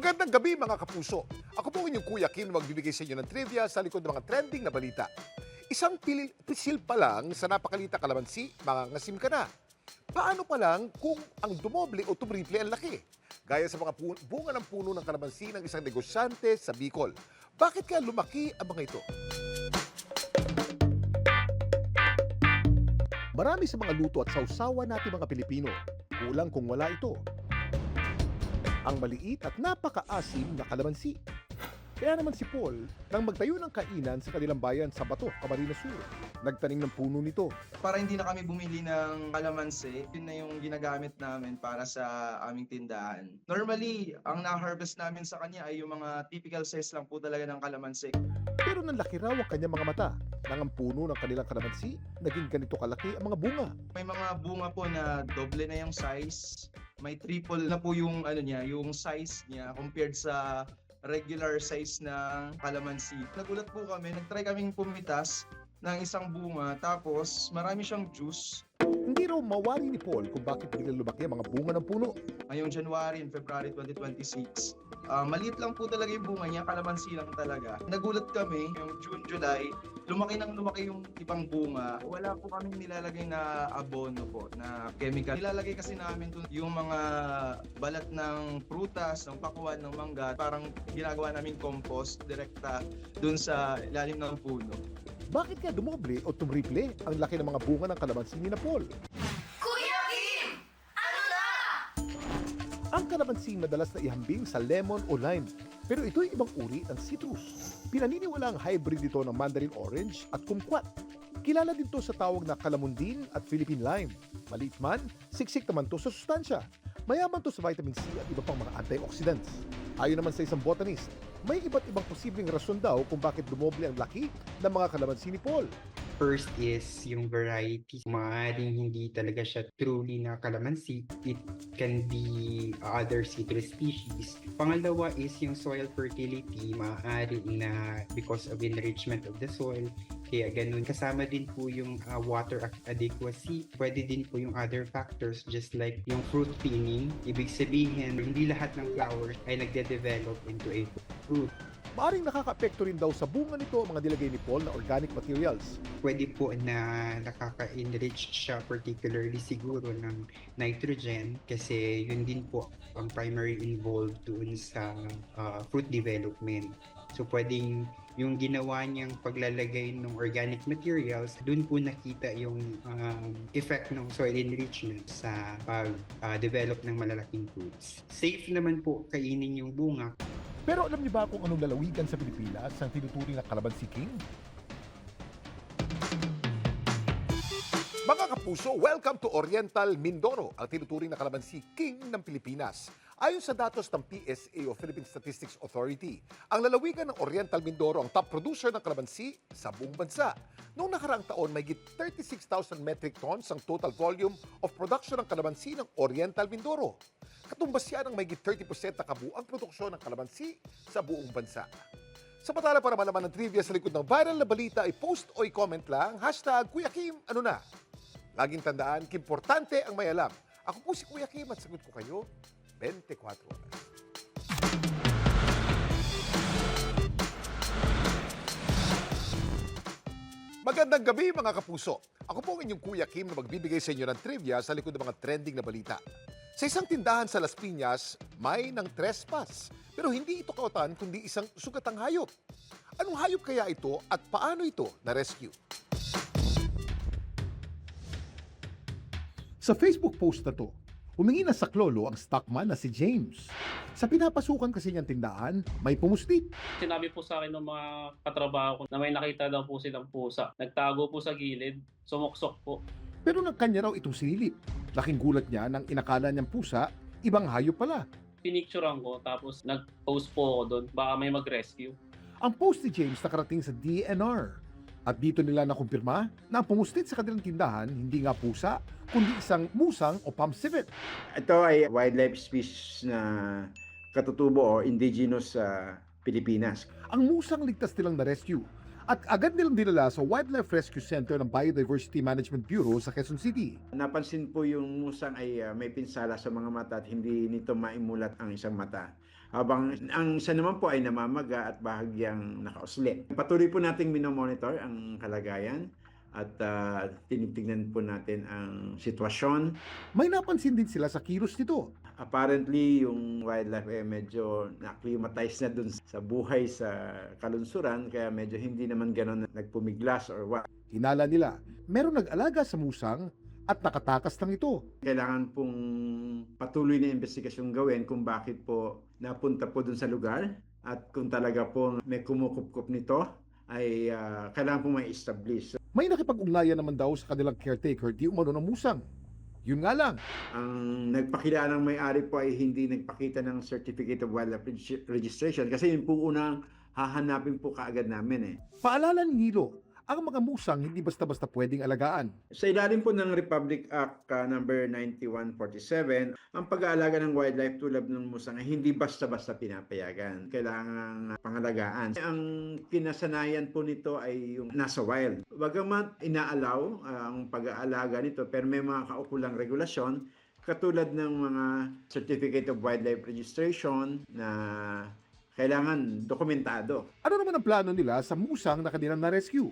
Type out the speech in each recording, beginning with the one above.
Magandang gabi mga kapuso. Ako po ang inyong Kuya Kim na magbibigay sa inyo ng trivia sa likod ng mga trending na balita. Isang pisil pa lang sa napakalita kalamansi, mangangasim ka na. Paano pa lang kung ang dumoble o tumriple ang laki? Gaya sa mga bunga ng puno ng kalamansi ng isang negosyante sa Bicol. Bakit kaya lumaki ang mga ito? Marami sa mga luto at sausawa natin mga Pilipino. Kulang kung wala ito. Ang maliit at napakaasim na kalamansi. Kaya naman si Paul nang magtayo ng kainan sa kanilang bayan sa Bato, Camarines Sur. Nagtanim ng puno nito. Para hindi na kami bumili ng kalamansi, yun na yung ginagamit namin para sa aming tindahan. Normally, ang na-harvest namin sa kanya ay yung mga typical size lang po talaga ng kalamansi. Pero nanlaki raw ang kanyang mga mata. Nang ang puno ng kanilang kalamansi, naging ganito kalaki ang mga bunga. May mga bunga po na doble na yung size, may triple na po yung yung size niya compared sa regular size ng kalamansi. Nagulat po kami, nagtry kaming pumitas ng isang bunga tapos marami siyang juice. Hindi raw mawari ni Paul kung bakit biglang lumaki ang mga bunga ng puno. Ngayong January and February 2026, maliit lang po talaga yung bunga niya, kalamansi lang talaga. Nagulat kami, yung June, July, lumaki yung ibang bunga. Wala po kaming nilalagay na abono po, na chemical. Nilalagay kasi namin dun yung mga balat ng prutas, ng pakuan, ng mangga. Parang ginagawa namin compost direkta dun sa ilalim ng puno. Bakit kaya dumoble o tumriple ang laki ng mga bunga ng kalamansi ni na Paul? Kuya Kim! Ano na? Ang kalamansi madalas na ihambing sa lemon o lime, pero ito'y ibang uri ng citrus. Pinaniniwala ang hybrid ito ng mandarin orange at kumquat. Kilala din to sa tawag na kalamundin at Philippine lime. Maliit man, siksik naman to sa sustansya. Mayaman to sa vitamin C at iba pang mga antioxidants. Ayon naman sa isang botanist, may iba't ibang posibleng rason daw kung bakit dumoble ang laki ng mga kalamansi ni Paul. First is yung variety. Maaaring hindi talaga siya truly na kalamansi. It can be other citrus species. Pangalawa is yung soil fertility. Maaaring na because of enrichment of the soil. Kaya ganun. Kasama din po yung water adequacy. Pwede din po yung other factors just like yung fruit thinning. Ibig sabihin, hindi lahat ng flowers ay nagde-develop into a fruit. Maaring nakaka-apekto rin daw sa bunga nito ang mga nilagay ni Paul na organic materials. Pwede po na nakaka-enrich siya particularly siguro ng nitrogen kasi yun din po ang primary involved doon sa fruit development. So pwedeng yung ginawa niyang paglalagay ng organic materials, doon po nakita yung effect ng soil enrichment sa pag-develop ng malalaking fruits. Safe naman po kainin yung bunga. Pero alam niyo ba kung anong lalawigan sa Pilipinas ang tinuturing na Calamansi King? Mga kapuso, welcome to Oriental Mindoro, ang tinuturing na Calamansi King ng Pilipinas. Ayon sa datos ng PSA o Philippine Statistics Authority, ang lalawigan ng Oriental Mindoro ang top producer ng kalamansi sa buong bansa. Noong nakaraang taon, may 36,000 metric tons ang total volume of production ng kalamansi ng Oriental Mindoro. Katumbas yan ang may 30% na kabuang produksyon ng kalamansi sa buong bansa. Samantala para malaman ng trivia sa likod ng viral na balita ay post o i-comment lang, #Kuya Kim, ano na? Laging tandaan, importante ang may alam. Ako po si Kuya Kim at sagot ko kayo 24 oras. Magandang gabi mga kapuso. Ako po ang inyong Kuya Kim na magbibigay sa inyo ng trivia sa likod ng mga trending na balita. Sa isang tindahan sa Las Piñas, may nang trespass. Pero hindi ito kautan kundi isang sugatang hayop. Anong hayop kaya ito at paano ito na-rescue? Sa Facebook post na to, humingi ng saklolo ang stockman na si James. Sa pinapasukan kasi niyang tindahan, may pumustit. Sinabi po sa akin ng mga katrabaho ko na may nakita daw po silang pusa. Nagtago po sa gilid, sumuksok po. Pero nagkanya raw itong sinilip. Laking gulat niya nang inakala niyang pusa, ibang hayop pala. Pinicturean ko tapos nag-post po ako doon. Baka may mag-rescue. Ang post ni James nakarating sa DNR. At dito nila nakumpirma na ang pumustit sa kanilang tindahan hindi nga pusa, kundi isang musang o palm civet. Ito ay wildlife species na katutubo o indigenous sa Pilipinas. Ang musang ligtas nilang na-rescue at agad nilang dinala sa Wildlife Rescue Center ng Biodiversity Management Bureau sa Quezon City. Napansin po yung musang ay may pinsala sa mga mata at hindi nito maimulat ang isang mata. habang ang isa naman po ay namamaga at bahagyang nakausli. Patuloy po nating minomonitor ang kalagayan at tinitingnan po natin ang sitwasyon. May napansin din sila sa kilos nito. Apparently, yung wildlife ay medyo na-acclimatize na dun sa buhay sa kalunsuran, kaya medyo hindi naman gano'n nagpumiglas or what. Hinala nila, meron nag-alaga sa musang at nakatakas lang ito. Kailangan pong patuloy na investigasyon gawin kung bakit po napunta po dun sa lugar at kung talaga po may kumukup-kup nito ay kailangan po may establish. May nakipag-ugnayan naman daw sa kanilang caretaker di umano ng musang. Yun nga lang, Ang nagpakilalang may-ari po ay hindi nagpakita ng Certificate of Wildlife Registration kasi yun po unang hahanapin po kaagad namin eh. paalala ni Nilo, ang mga musang hindi basta-basta pwedeng alagaan. Sa ilalim po ng Republic Act number 9147, ang pag-aalaga ng wildlife tulad ng musang ay hindi basta-basta pinapayagan. Kailangan pangalagaan. Ang kinasanayan po nito ay yung nasa wild. Bagamat inaalaw ang pag-aalaga nito, pero may mga kaukulang regulasyon katulad ng mga Certificate of Wildlife Registration na kailangan dokumentado. Ano naman ang plano nila sa musang na kanilang na-rescue?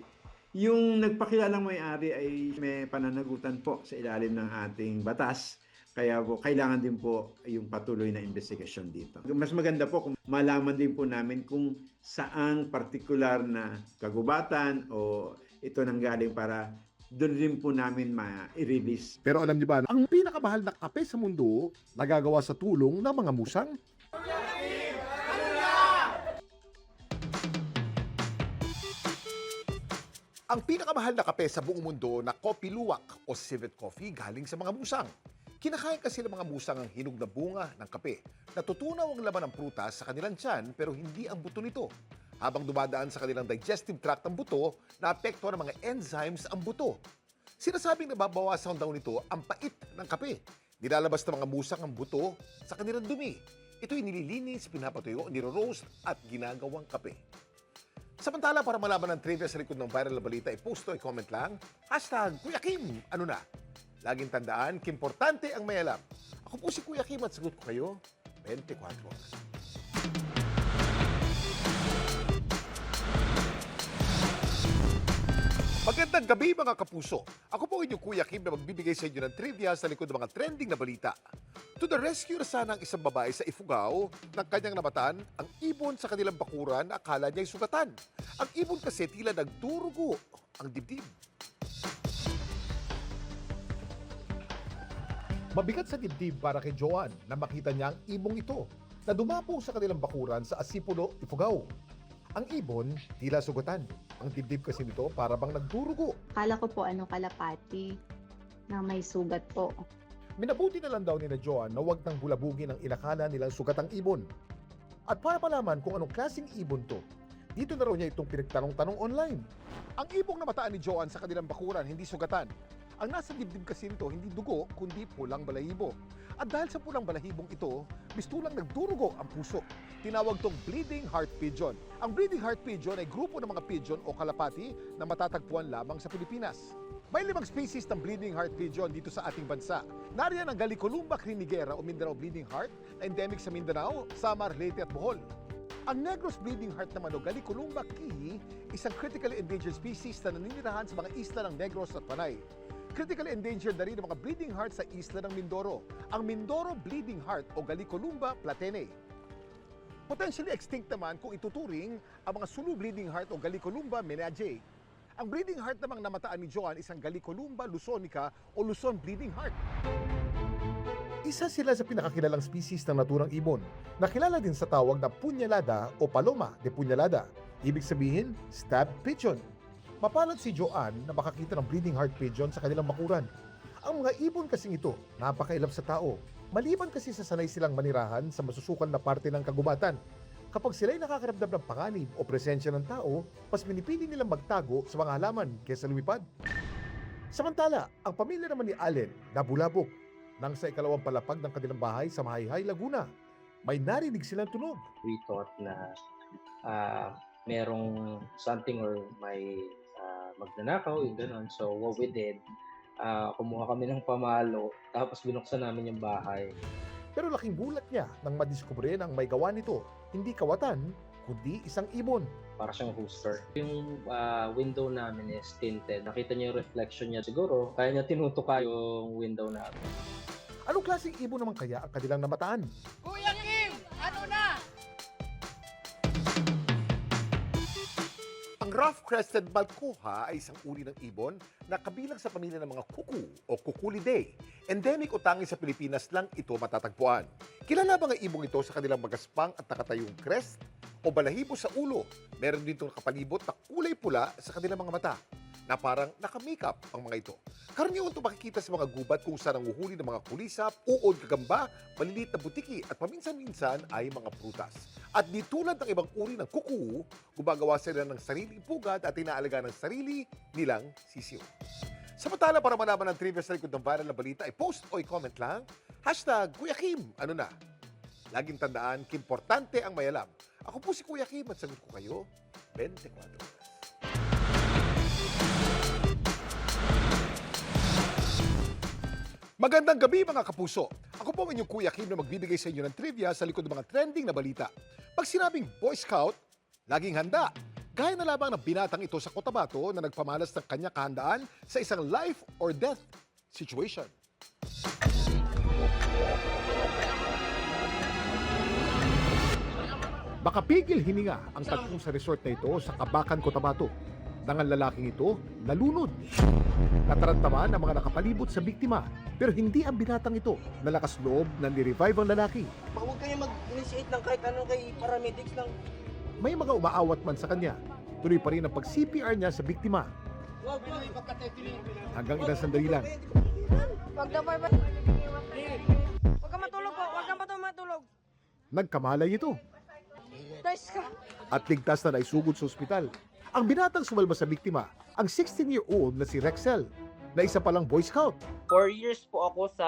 Yung nagpakilalang may-ari ay may pananagutan po sa ilalim ng ating batas. Kaya po, kailangan din po yung patuloy na investigasyon dito. Mas maganda po kung malaman din po namin kung saang partikular na kagubatan o ito nanggaling para doon din po namin ma-release. Pero alam niyo ba, ang pinakamahal na kape sa mundo nagagawa sa tulong ng mga musang? Ang pinakamahal na kape sa buong mundo na Kopi Luwak o civet coffee galing sa mga musang. Kinakain kasi ng mga musang ang hinog na bunga ng kape. Natutunaw ang laman ng prutas sa kanilang tiyan pero hindi ang buto nito. Habang dumadaan sa kanilang digestive tract ang buto, naapektuhan ng mga enzymes ang buto. Sinasabing nababawasan daw nito ang pait ng kape. Nilalabas ng mga musang ang buto sa kanilang dumi. Ito'y nililinis, pinapatuyo, niro-roast at ginagawang kape. Samantala, para malaman ang trivia sa likod ng viral na balita, i-post o i-comment lang, #Kuya Kim, ano na? Laging tandaan, importante ang may alam. Ako po si Kuya Kim at sagot ko kayo, 24 oras. Magandang gabi mga kapuso. Ako po inyong Kuya Kim na magbibigay sa inyo ng trivia sa likod ng mga trending na balita. To the rescue na sana ang isang babae sa Ifugao nang kanyang namatan ang ibon sa kanilang bakuran na akala niya'y sugatan. Ang ibon kasi tila nagdurugo ang dibdib. Mabigat sa dibdib para kay Joan na makita niya ang ibong ito na dumapo sa kanilang bakuran sa Asipulo, Ifugao. Ang ibon, tila sugatan. Ang dibdib kasi nito para bang nagdurugo. Kala ko po kalapati na may sugat po. Minabuti na lang daw ni na Joan na huwag nang bulabugin ang inakala nilang sugatang ibon. At para malaman kung anong klaseng ibon to, dito na raw niya itong pinagtanong-tanong online. Ang ibong namataan ni Joan sa kanilang bakuran hindi sugatan. Ang nasa dibdib kasi nito hindi dugo kundi pulang balahibo. At dahil sa pulang balahibong ito, mistulang nagdurugo ang puso. Tinawag tong bleeding heart pigeon. Ang bleeding heart pigeon ay grupo ng mga pigeon o kalapati na matatagpuan lamang sa Pilipinas. May 5 species ng bleeding heart pigeon dito sa ating bansa. Nariyan ang Gallicolumba crinigera o Mindanao bleeding heart na endemic sa Mindanao, Samar, Leyte at Bohol. Ang Negros bleeding heart naman o Gallicolumba kihi, isang critically endangered species na naninirahan sa mga isla ng Negros at Panay. Critically endangered na rin ang mga bleeding heart sa isla ng Mindoro, ang Mindoro bleeding heart o Gallicolumba platene. Potentially extinct naman kung ituturing ang mga Sulu bleeding heart o Gallicolumba menageae. Ang bleeding heart namang namataan ni Joan isang Gallicolumba lusonica o Luzon bleeding heart. Isa sila sa pinakakilalang species ng naturang ibon, na kilala din sa tawag na punyalada o paloma de punyalada. Ibig sabihin, stab pigeon. Mapalad si Joan na makakita ng bleeding heart pigeon sa kanilang bakuran. Ang mga ibon kasing ito, napakailap sa tao. Maliban kasi sa sanay silang manirahan sa masusukan na parte ng kagubatan. Kapag sila'y nakakaramdam ng panganib o presensya ng tao, mas pinipili nilang magtago sa mga halaman kaysa lumipad. Samantala, ang pamilya naman ni Allen nabulabog nang sa ikalawang palapag ng kanilang bahay sa Mahayhay, Laguna. May narinig silang tunog. We thought na merong something or may magnanakaw, yung gano'n. So, what we did, kumuha kami ng pamalo, tapos binuksan namin yung bahay. Pero laking gulat niya nang madiskubre ng may gawa nito, hindi kawatan, kundi isang ibon. Para siyang rooster. Yung window namin is tinted. Nakita niyo yung reflection niya siguro. Kaya niya tinutuka yung window namin. Anong klaseng ibon naman kaya ang kanilang namataan? Kuya Kim, ano na? Ang rough-crested balkuha ay isang uri ng ibon na kabilang sa pamilya ng mga kuku o Cuculidae. Endemic o tanging sa Pilipinas lang ito matatagpuan. Kilala ba ang ibong ito sa kanilang magaspang at nakatayong crest o balahibo sa ulo? Meron din itong nakapalibot na kulay pula sa kanilang mga mata na parang naka-makeup ang mga ito. Karaniwan ito makikita sa mga gubat kung saan nanguhuli ng mga kulisap, uod, gagamba, maliliit na butiki at paminsan-minsan ay mga prutas. At di tulad ng ibang uri ng kuku, gumagawa sila ng sariling pugad at inaalagaan ng sarili nilang sisiw. Samantala, para malaman ang trivia sa likod ng viral na balita, ay post o i-comment lang, #Kuya Kim, ano na? Laging tandaan, importante ang may alam. Ako po si Kuya Kim at sagot ko kayo, 24 oras. Magandang gabi mga kapuso. Ako po ang inyong Kuya Kim na magbibigay sa inyo ng trivia sa likod ng mga trending na balita. Pag sinabing Boy Scout, laging handa. Gaya na lamang ng binatang ito sa Cotabato na nagpamalas ng kanyang kahandaan sa isang life or death situation. Makapigil hininga ang tagpong sa resort na ito sa Kabakan, Cotabato. Nang ang lalaking ito nalunod. Natarantaman ang mga nakapalibot sa biktima, pero hindi ang binatang ito na lakas loob na ni-revive ang lalaki. Huwag kayo mag-initiate ng kahit anong kay paramedics lang. May mga umaawat man sa kanya. Tuloy pa rin ang pag-CPR niya sa biktima. Hanggang ilang sandali lang. Huwag ka matulog po, huwag ka matulog. Nagkamalay ito Nice ka. at ligtas na naisugod sa ospital. Ang binatang sumalba sa biktima, ang 16-year-old na si Rexel, na isa palang Boy Scout. 4 years po ako sa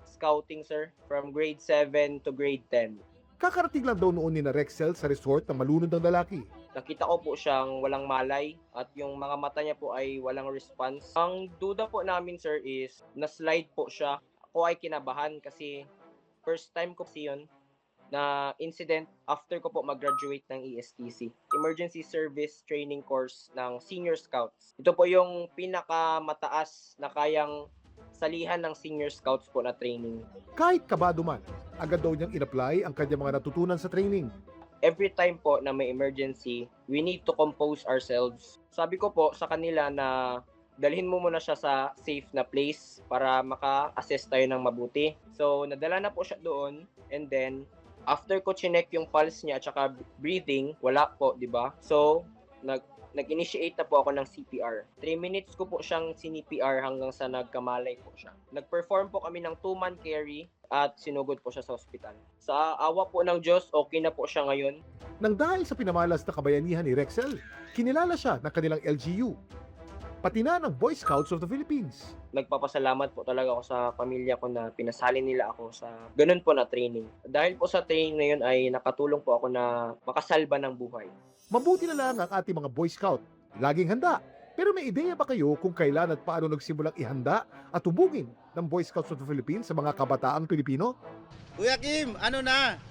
scouting, sir. From grade 7 to grade 10. Kakarating lang daw noon ni na Rexel sa resort na malunod ng lalaki. Nakita ko po siyang walang malay at yung mga mata niya po ay walang response. Ang duda po namin, sir, is na-slide po siya. Ako ay kinabahan kasi first time ko kasi yun na incident after ko po mag-graduate ng ESTC, Emergency Service Training Course ng Senior Scouts. Ito po yung pinakamataas na kayang salihan ng Senior Scouts po na training. Kahit kabado man, agad daw niyang in-apply ang kanyang mga natutunan sa training. Every time po na may emergency, we need to compose ourselves. Sabi ko po sa kanila na dalhin mo muna siya sa safe na place para maka-assess tayo ng mabuti. So, nadala na po siya doon and then after ko chinek yung pulse niya at saka breathing, wala po, di ba? So, nag-initiate na po ako ng CPR. 3 minutes ko po siyang CPR hanggang sa nagkamalay po siya. Nag-perform po kami ng 2-man carry at sinugod po siya sa ospital. Sa awa po ng Diyos, okay na po siya ngayon. Nang dahil sa pinamalas na kabayanihan ni Rexel, kinilala siya ng kanilang LGU, pati na ng Boy Scouts of the Philippines. Nagpapasalamat po talaga ako sa pamilya ko na pinasali nila ako sa ganun po na training. Dahil po sa training na yun ay nakatulong po ako na makasalba ng buhay. Mabuti na lang ang ating mga Boy Scout. Laging handa. Pero may ideya ba kayo kung kailan at paano nagsimulang ihanda at hubugin ng Boy Scouts of the Philippines sa mga kabataang Pilipino? Kuya Kim, ano na?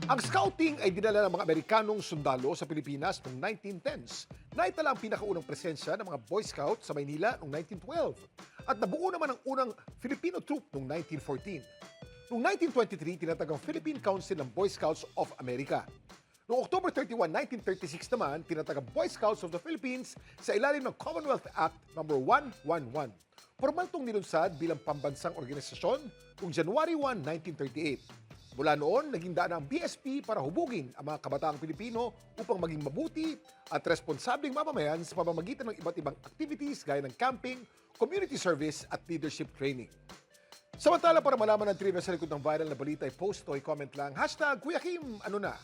Ang scouting ay dinala ng mga Amerikanong sundalo sa Pilipinas noong 1910s. Naitala ang pinakaunang presensya ng mga Boy Scouts sa Maynila noong 1912. At nabuo naman ang unang Filipino troop noong 1914. Noong 1923, tinatagang Philippine Council ng Boy Scouts of America. Noong October 31, 1936 naman, tinatagang Boy Scouts of the Philippines sa ilalim ng Commonwealth Act No. 111. Formal itong nilunsad bilang pambansang organisasyon noong January 1, 1938. Mula noon, naging daan ang BSP para hubugin ang mga kabataang Pilipino upang maging mabuti at responsableng mamamayan sa pamamagitan ng iba't ibang activities gaya ng camping, community service at leadership training. Samantala, para malaman ang trivia sa likod ng viral na balita, ay post o i-comment lang, #Kuya Kim, ano na?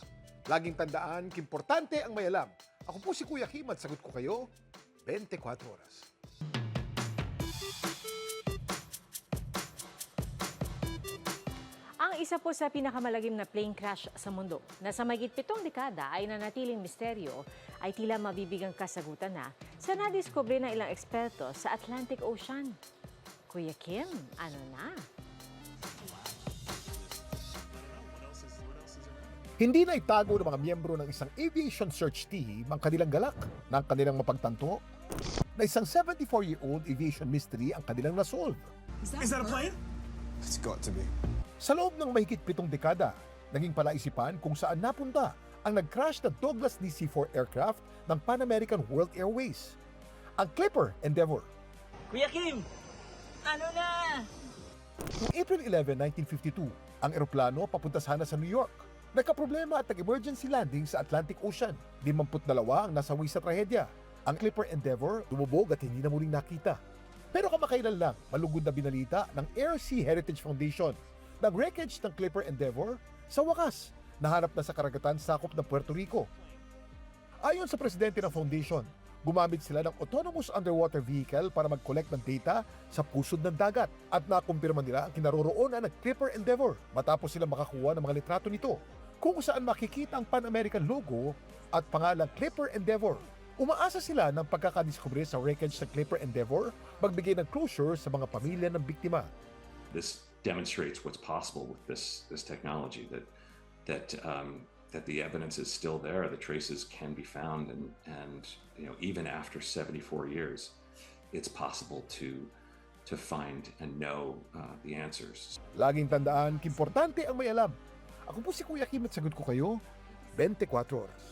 Laging tandaan, importante ang may alam. Ako po si Kuya Kim at sagot ko kayo, 24 oras. Ang isa po sa pinakamalagim na plane crash sa mundo na sa mahigit 7 dekada ay nanatiling misteryo ay tila mabibigang kasagutan na sa nadiskubre ng ilang eksperto sa Atlantic Ocean. Kuya Kim, ano na? Hindi na itago ng mga miyembro ng isang aviation search team ang kanilang galak ng kanilang mapagtanto na isang 74-year-old aviation mystery ang kanilang nasolve. Is that a plane? It's got to be. Sa loob ng mahigit 7 dekada, naging palaisipan kung saan napunta ang nag-crash na Douglas DC-4 aircraft ng Pan American World Airways, ang Clipper Endeavour. Kuya Kim, ano na? Noong April 11, 1952, ang eroplano papunta sana sa New York. Nagkaproblema at nag-emergency landing sa Atlantic Ocean. 52 ang nasawi sa trahedya. Ang Clipper Endeavour lumubog at hindi na muling nakita. Pero kamakailan lang, malugod na binalita ng Air Sea Heritage Foundation na ang wreckage ng Clipper Endeavour sa wakas nahanap na sa karagatan sakop ng Puerto Rico. Ayon sa presidente ng foundation, gumamit sila ng autonomous underwater vehicle para mag-collect ng data sa pusod ng dagat at nakumpirma nila ang kinaroroonan ng Clipper Endeavour matapos sila makakuha ng mga litrato nito kung saan makikita ang Pan American logo at pangalang Clipper Endeavour. Umaasa sila ng pagkakadiskubre sa wreckage ng Clipper Endeavour magbigay ng closure sa mga pamilya ng biktima. This demonstrates what's possible with this technology, that the evidence is still there, the traces can be found, and you know, even after 74 years, it's possible to find and know the answers. Laging tandaan, importante ang may alam. Ako po si Kuya Kim at sagot ko kayo, 24 oras.